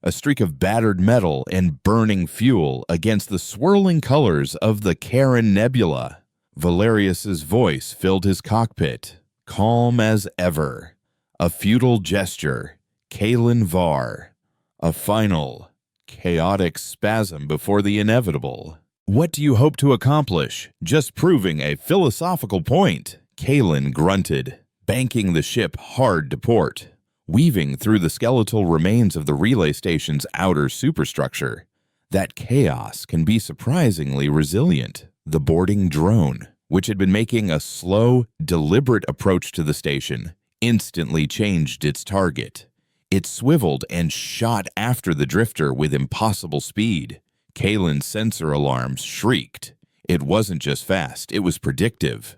a streak of battered metal and burning fuel against the swirling colors of the Karen Nebula. Valerius's voice filled his cockpit, calm as ever. A futile gesture, Kalen Var. A final, chaotic spasm before the inevitable. "What do you hope to accomplish? Just proving a philosophical point," Kalen grunted, banking the ship hard to port. Weaving through the skeletal remains of the relay station's outer superstructure, that chaos can be surprisingly resilient. The boarding drone, which had been making a slow, deliberate approach to the station, instantly changed its target. It swiveled and shot after the drifter with impossible speed. Kalen's sensor alarms shrieked. It wasn't just fast, it was predictive.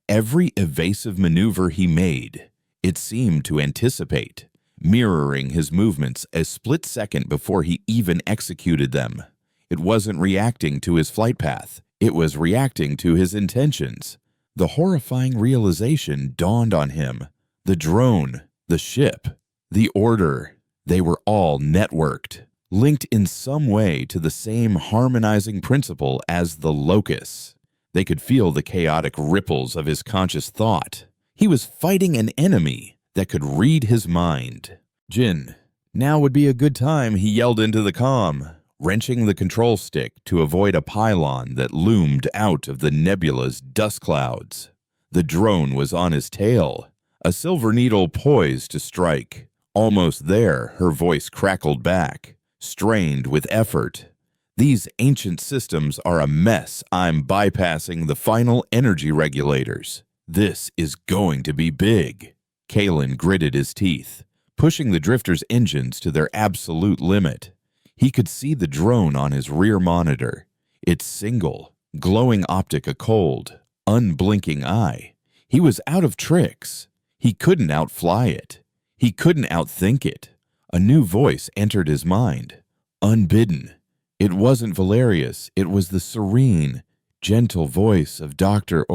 Every evasive maneuver he made, it seemed to anticipate, mirroring his movements a split second before he even executed them. It wasn't reacting to his flight path, it was reacting to his intentions. The horrifying realization dawned on him. The drone, the ship, The order. They were all networked, linked in some way to the same harmonizing principle as the locus. They could feel the chaotic ripples of his conscious thought. He was fighting an enemy that could read his mind. Jin, now would be a good time, he yelled into the comm, wrenching the control stick to avoid a pylon that loomed out of the nebula's dust clouds. The drone was on his tail, a silver needle poised to strike. Almost there, her voice crackled back, strained with effort. These ancient systems are a mess. I'm bypassing the final energy regulators. This is going to be big. Kalen gritted his teeth, pushing the drifter's engines to their absolute limit. He could see the drone on his rear monitor, its single, glowing optic a cold, unblinking eye. He was out of tricks. He couldn't outfly it. He couldn't outthink it. A new voice entered his mind, unbidden. It wasn't Valerius. It was the serene, gentle voice of Dr.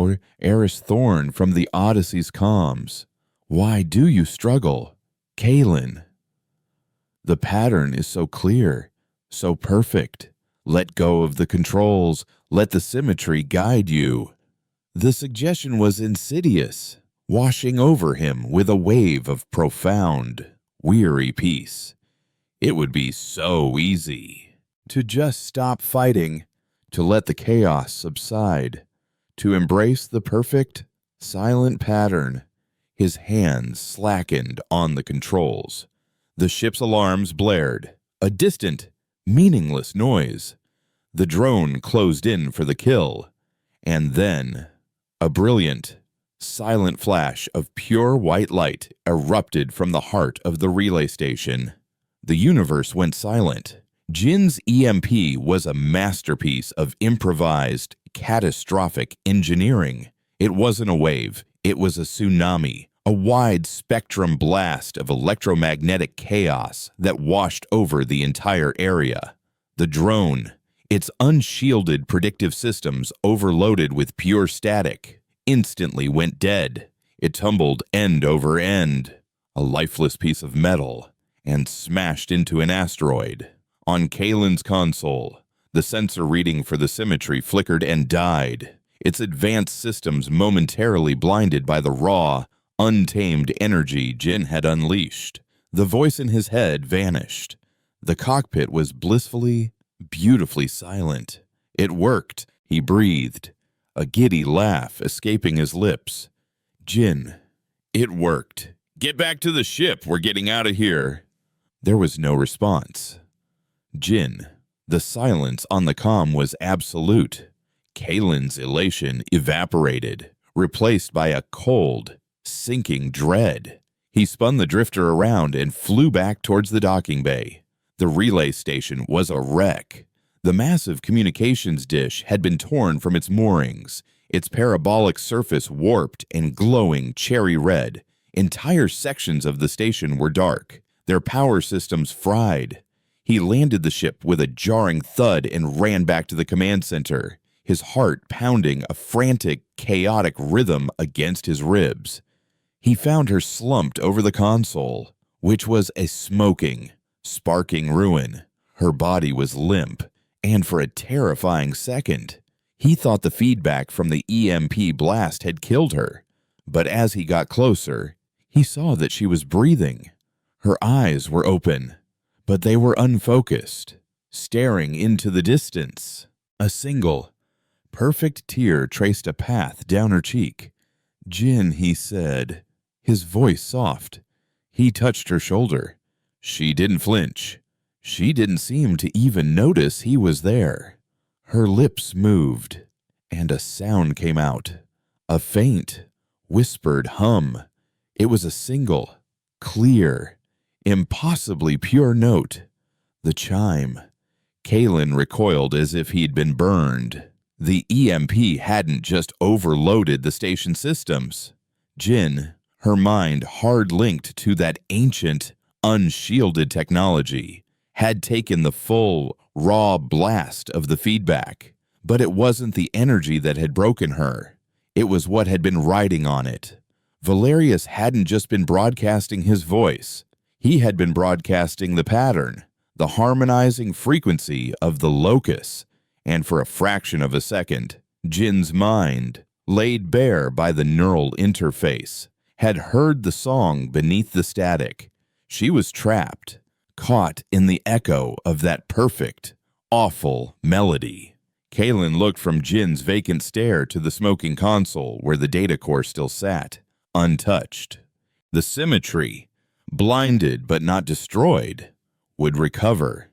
Eris Thorne from the Odyssey's comms. Why do you struggle, Kalen? The pattern is so clear, so perfect. Let go of the controls. Let the symmetry guide you. The suggestion was insidious, washing over him with a wave of profound, weary peace. It would be so easy to just stop fighting, to let the chaos subside, to embrace the perfect, silent pattern. His hands slackened on the controls. The ship's alarms blared, a distant, meaningless noise. The drone closed in for the kill, and then a brilliant, silent flash of pure white light erupted from the heart of the relay station. The universe went silent. Jin's EMP was a masterpiece of improvised, catastrophic engineering. It wasn't a wave. It was a tsunami, a wide-spectrum blast of electromagnetic chaos that washed over the entire area. The drone, its unshielded predictive systems overloaded with pure static, instantly went dead. It tumbled end over end, a lifeless piece of metal, and smashed into an asteroid. On Kalen's console, the sensor reading for the symmetry flickered and died, its advanced systems momentarily blinded by the raw, untamed energy Jin had unleashed. The voice in his head vanished. The cockpit was blissfully, beautifully silent. It worked, he breathed, a giddy laugh escaping his lips. Jin, it worked. Get back to the ship, we're getting out of here. There was no response. Jin, the silence on the comm was absolute. Kalen's elation evaporated, replaced by a cold, sinking dread. He spun the drifter around and flew back towards the docking bay. The relay station was a wreck. The massive communications dish had been torn from its moorings, its parabolic surface warped and glowing cherry red. Entire sections of the station were dark, their power systems fried. He landed the ship with a jarring thud and ran back to the command center, his heart pounding a frantic, chaotic rhythm against his ribs. He found her slumped over the console, which was a smoking, sparking ruin. Her body was limp, and for a terrifying second, he thought the feedback from the EMP blast had killed her. But as he got closer, he saw that she was breathing. Her eyes were open, but they were unfocused, staring into the distance. A single, perfect tear traced a path down her cheek. Jin, he said, his voice soft. He touched her shoulder. She didn't flinch. She didn't seem to even notice he was there. Her lips moved, and a sound came out. A faint, whispered hum. It was a single, clear, impossibly pure note. The chime. Kalen recoiled as if he'd been burned. The EMP hadn't just overloaded the station systems. Jin, her mind hard-linked to that ancient, unshielded technology, had taken the full, raw blast of the feedback. But it wasn't the energy that had broken her. It was what had been riding on it. Valerius hadn't just been broadcasting his voice. He had been broadcasting the pattern, the harmonizing frequency of the locus, and for a fraction of a second, Jin's mind, laid bare by the neural interface, had heard the song beneath the static. She was trapped, caught in the echo of that perfect, awful melody. Kaylin looked from Jin's vacant stare to the smoking console where the data core still sat, untouched. The symmetry, blinded but not destroyed, would recover.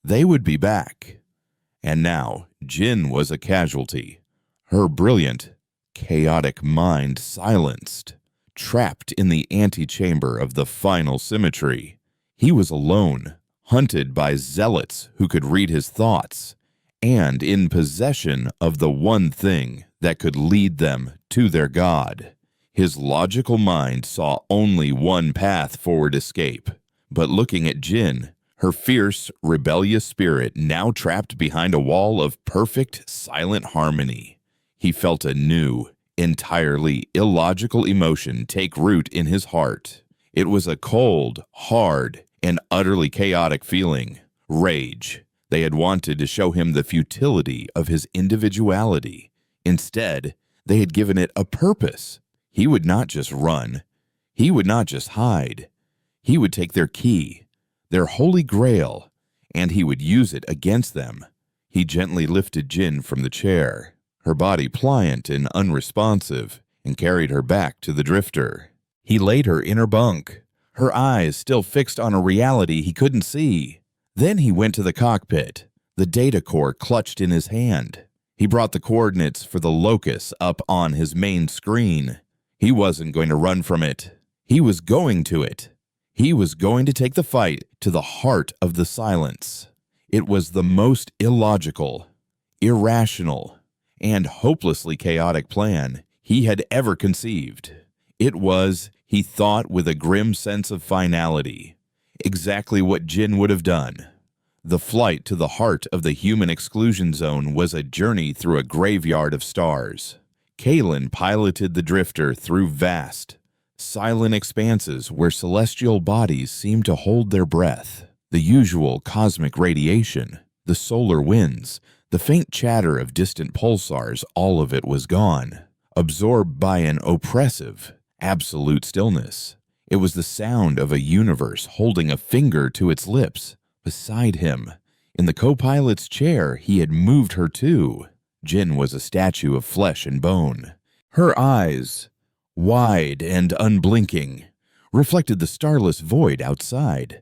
They would be back. And now Jin was a casualty, her brilliant, chaotic mind silenced, trapped in the antechamber of the final symmetry. He was alone, hunted by zealots who could read his thoughts, and in possession of the one thing that could lead them to their god. His logical mind saw only one path forward escape, but looking at Jin, her fierce, rebellious spirit now trapped behind a wall of perfect, silent harmony, he felt a new, entirely illogical emotion take root in his heart. It was a cold, hard, and utterly chaotic feeling. Rage. They had wanted to show him the futility of his individuality. Instead, they had given it a purpose. He would not just run. He would not just hide. He would take their key, their holy grail, and he would use it against them. He gently lifted Jin from the chair, her body pliant and unresponsive, and carried her back to the drifter. He laid her in her bunk, her eyes still fixed on a reality he couldn't see. Then he went to the cockpit, the data core clutched in his hand. He brought the coordinates for the locus up on his main screen. He wasn't going to run from it. He was going to it. He was going to take the fight to the heart of the silence. It was the most illogical, irrational, and hopelessly chaotic plan he had ever conceived. It was, he thought with a grim sense of finality, exactly what Jin would have done. The flight to the heart of the human exclusion zone was a journey through a graveyard of stars. Kaylin piloted the drifter through vast, silent expanses where celestial bodies seemed to hold their breath. The usual cosmic radiation, the solar winds, the faint chatter of distant pulsars, all of it was gone, absorbed by an oppressive, absolute stillness. It was the sound of a universe holding a finger to its lips. Beside him, in the co-pilot's chair he had moved her to, Jin was a statue of flesh and bone. Her eyes, wide and unblinking, reflected the starless void outside.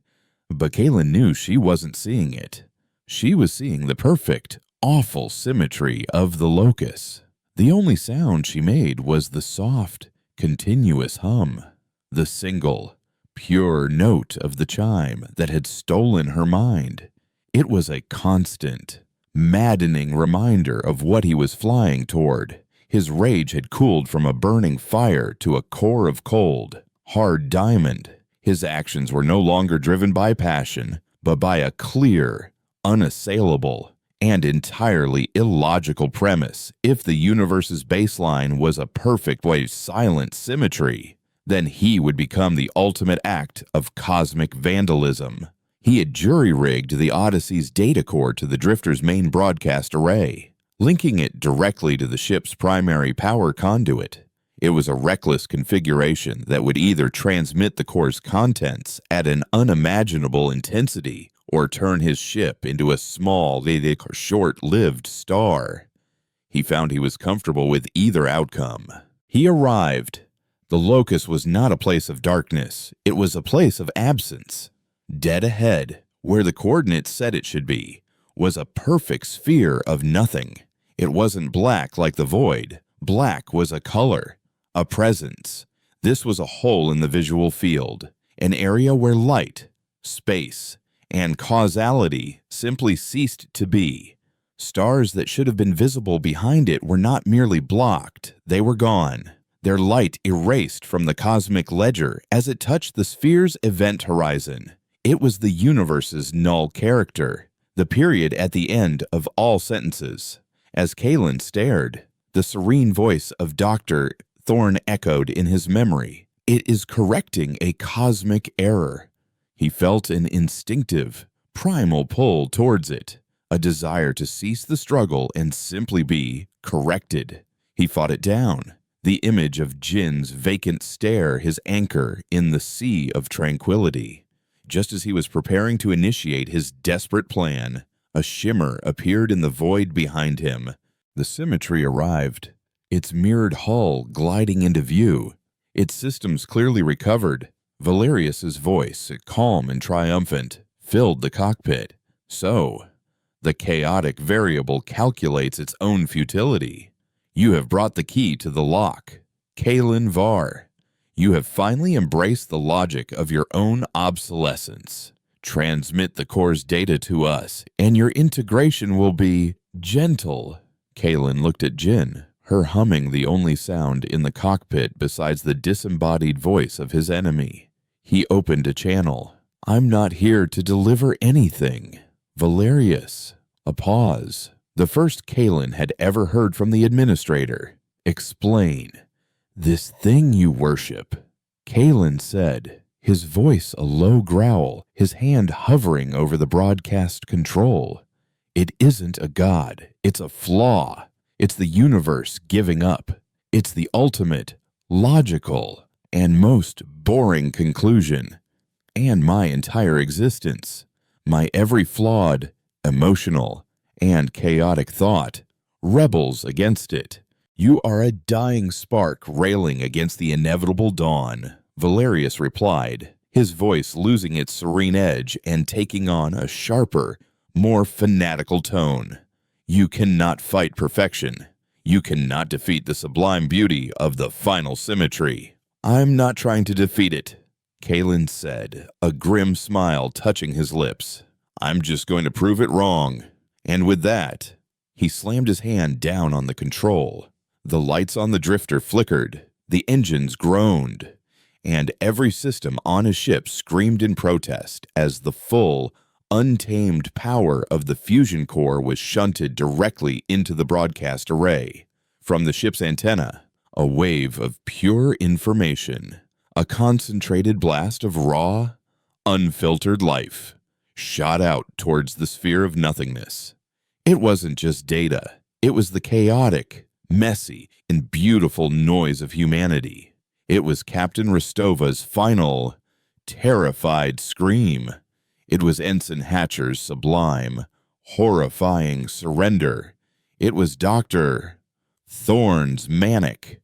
But Kaylin knew she wasn't seeing it. She was seeing the perfect, awful symmetry of the locus. The only sound she made was the soft, continuous hum, the single, pure note of the chime that had stolen her mind. It was a constant, maddening reminder of what he was flying toward. His rage had cooled from a burning fire to a core of cold, hard diamond. His actions were no longer driven by passion, but by a clear, unassailable, and entirely illogical premise. If the universe's baseline was a perfect wave silent symmetry, then he would become the ultimate act of cosmic vandalism. He had jury-rigged the Odyssey's data core to the drifter's main broadcast array, linking it directly to the ship's primary power conduit. It was a reckless configuration that would either transmit the core's contents at an unimaginable intensity or turn his ship into a small, short-lived star. He found he was comfortable with either outcome. He arrived. The locus was not a place of darkness. It was a place of absence. Dead ahead, where the coordinates said it should be, was a perfect sphere of nothing. It wasn't black like the void. Black was a color, a presence. This was a hole in the visual field, an area where light, space, and causality simply ceased to be. Stars that should have been visible behind it were not merely blocked, they were gone. Their light erased from the cosmic ledger as it touched the sphere's event horizon. It was the universe's null character, the period at the end of all sentences. As Kaylin stared, the serene voice of Dr. Thorne echoed in his memory. It is correcting a cosmic error. He felt an instinctive, primal pull towards it, a desire to cease the struggle and simply be corrected. He fought it down, the image of Jin's vacant stare his anchor in the sea of tranquility. Just as he was preparing to initiate his desperate plan, a shimmer appeared in the void behind him. The symmetry arrived, its mirrored hull gliding into view, its systems clearly recovered. Valerius's voice, calm and triumphant, filled the cockpit. So, the chaotic variable calculates its own futility. You have brought the key to the lock. Kalen Var, you have finally embraced the logic of your own obsolescence. Transmit the core's data to us, and your integration will be gentle. Kalen looked at Jin, her humming the only sound in the cockpit besides the disembodied voice of his enemy. He opened a channel. I'm not here to deliver anything. Valerius. A pause. The first Kalen had ever heard from the administrator. Explain. This thing you worship. Kalen said, his voice a low growl, his hand hovering over the broadcast control. It isn't a god. It's a flaw. It's the universe giving up. It's the ultimate, logical, and most boring conclusion. And my entire existence. My every flawed, emotional, and chaotic thought rebels against it. You are a dying spark railing against the inevitable dawn, Valerius replied, his voice losing its serene edge and taking on a sharper, more fanatical tone. You cannot fight perfection. You cannot defeat the sublime beauty of the final symmetry. I'm not trying to defeat it, Kalen said, a grim smile touching his lips. I'm just going to prove it wrong. And with that, he slammed his hand down on the control. The lights on the drifter flickered, the engines groaned, and every system on his ship screamed in protest as the full, untamed power of the fusion core was shunted directly into the broadcast array. From the ship's antenna, a wave of pure information, a concentrated blast of raw, unfiltered life, shot out towards the sphere of nothingness. It wasn't just data. It was the chaotic, messy, and beautiful noise of humanity. It was Captain Rostova's final, terrified scream. It was Ensign Hatcher's sublime, horrifying surrender. It was Dr. Thorne's manic,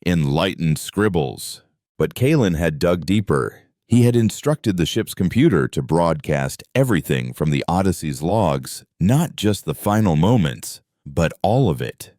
enlightened scribbles. But Kalen had dug deeper. He had instructed the ship's computer to broadcast everything from the Odyssey's logs, not just the final moments, but all of it.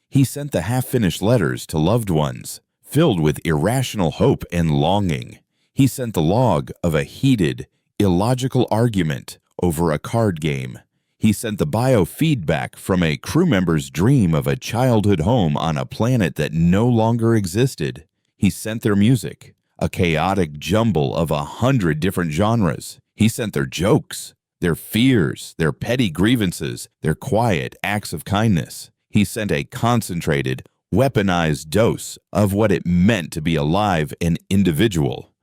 He sent the half-finished letters to loved ones, filled with irrational hope and longing. He sent the log of a heated, illogical argument over a card game. He sent the biofeedback from a crew member's dream of a childhood home on a planet that no longer existed. He sent their music, a chaotic jumble of 100 different genres. He sent their jokes, their fears, their petty grievances, their quiet acts of kindness. He sent a concentrated, weaponized dose of what it meant to be alive and individual.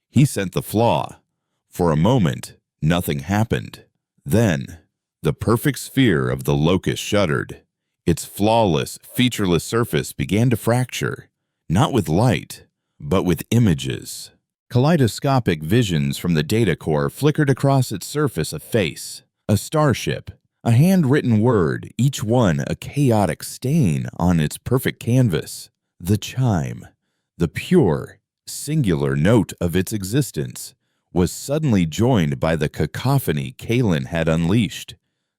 He sent the flaw. For a moment, nothing happened. Then, the perfect sphere of the locust shuddered. Its flawless, featureless surface began to fracture, not with light, but with images. Kaleidoscopic visions from the data core flickered across its surface a face, a starship, a handwritten word, each one a chaotic stain on its perfect canvas. The chime, the pure, singular note of its existence, was suddenly joined by the cacophony Kalen had unleashed,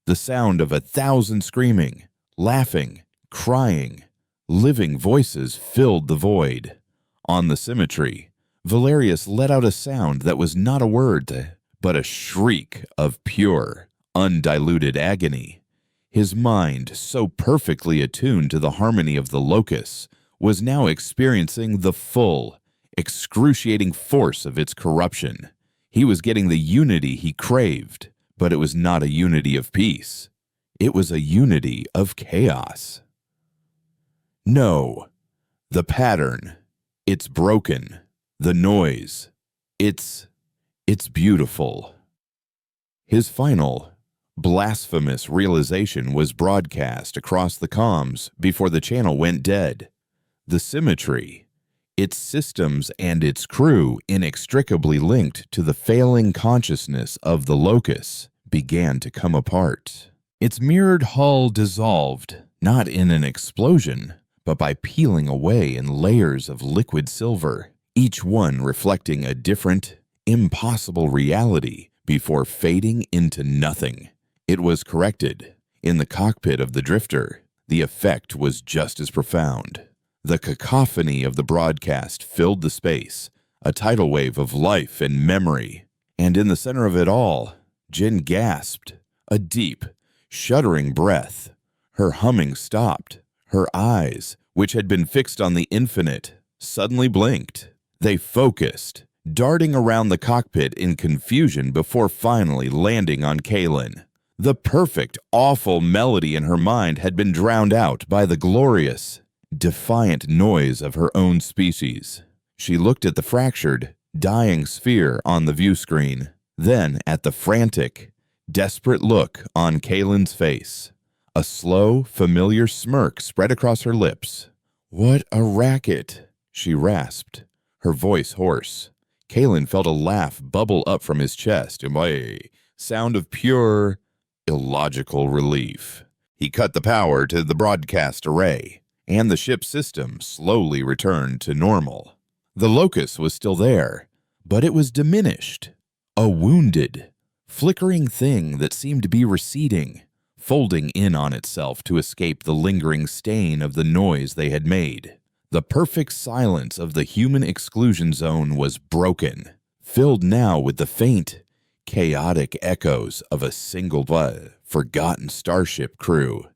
the sound of 1,000 screaming, laughing, crying, living voices filled the void. On the symmetry, Valerius let out a sound that was not a word, but a shriek of pure, undiluted agony. His mind, so perfectly attuned to the harmony of the locus, was now experiencing the full, excruciating force of its corruption. He was getting the unity he craved, but it was not a unity of peace. It was a unity of chaos. No, the pattern, it's broken. The noise, it's It's beautiful. His final, blasphemous realization was broadcast across the comms before the channel went dead. The symmetry, its systems and its crew inextricably linked to the failing consciousness of the locus, began to come apart. Its mirrored hull dissolved, not in an explosion, but by peeling away in layers of liquid silver, each one reflecting a different, impossible reality before fading into nothing. It was corrected. In the cockpit of the drifter, the effect was just as profound. The cacophony of the broadcast filled the space, a tidal wave of life and memory. And in the center of it all, Jin gasped, a deep, shuddering breath. Her humming stopped. Her eyes, which had been fixed on the infinite, suddenly blinked. They focused, darting around the cockpit in confusion before finally landing on Kaylin. The perfect, awful melody in her mind had been drowned out by the glorious, defiant noise of her own species. She looked at the fractured, dying sphere on the view screen, then at the frantic, desperate look on Kaylin's face. A slow, familiar smirk spread across her lips. "What a racket," she rasped, her voice hoarse. Kaylin felt a laugh bubble up from his chest, a sound of pure, illogical relief. He cut the power to the broadcast array, and the ship's system slowly returned to normal. The locus was still there, but it was diminished. A wounded, flickering thing that seemed to be receding, folding in on itself to escape the lingering stain of the noise they had made. The perfect silence of the human exclusion zone was broken, filled now with the faint, chaotic echoes of a single forgotten starship crew.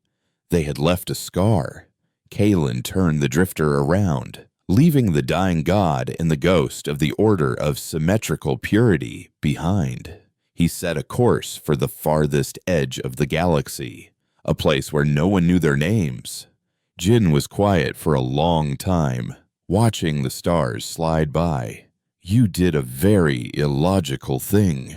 They had left a scar. Kaylin turned the drifter around, leaving the dying god and the ghost of the order of symmetrical purity behind. He set a course for the farthest edge of the galaxy, a place where no one knew their names. Jin was quiet for a long time, watching the stars slide by. "You did a very illogical thing,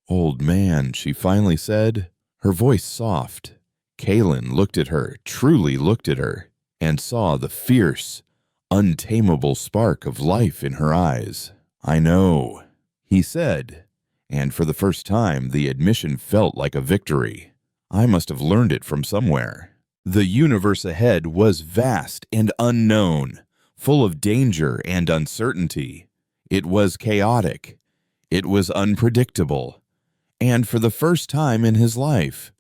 old man," she finally said, her voice soft. Kaylin looked at her, truly looked at her, and saw the fierce, untamable spark of life in her eyes. "I know," he said, and for the first time the admission felt like a victory. I must have learned it from somewhere. The universe ahead was vast and unknown, full of danger and uncertainty. It was chaotic. It was unpredictable. And for the first time in his life,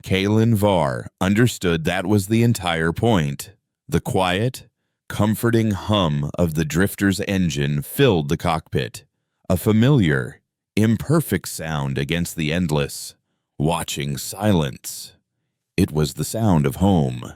Kaylin Var understood that was the entire point. The quiet, comforting hum of the drifter's engine filled the cockpit, a familiar, imperfect sound against the endless, watching silence. It was the sound of home.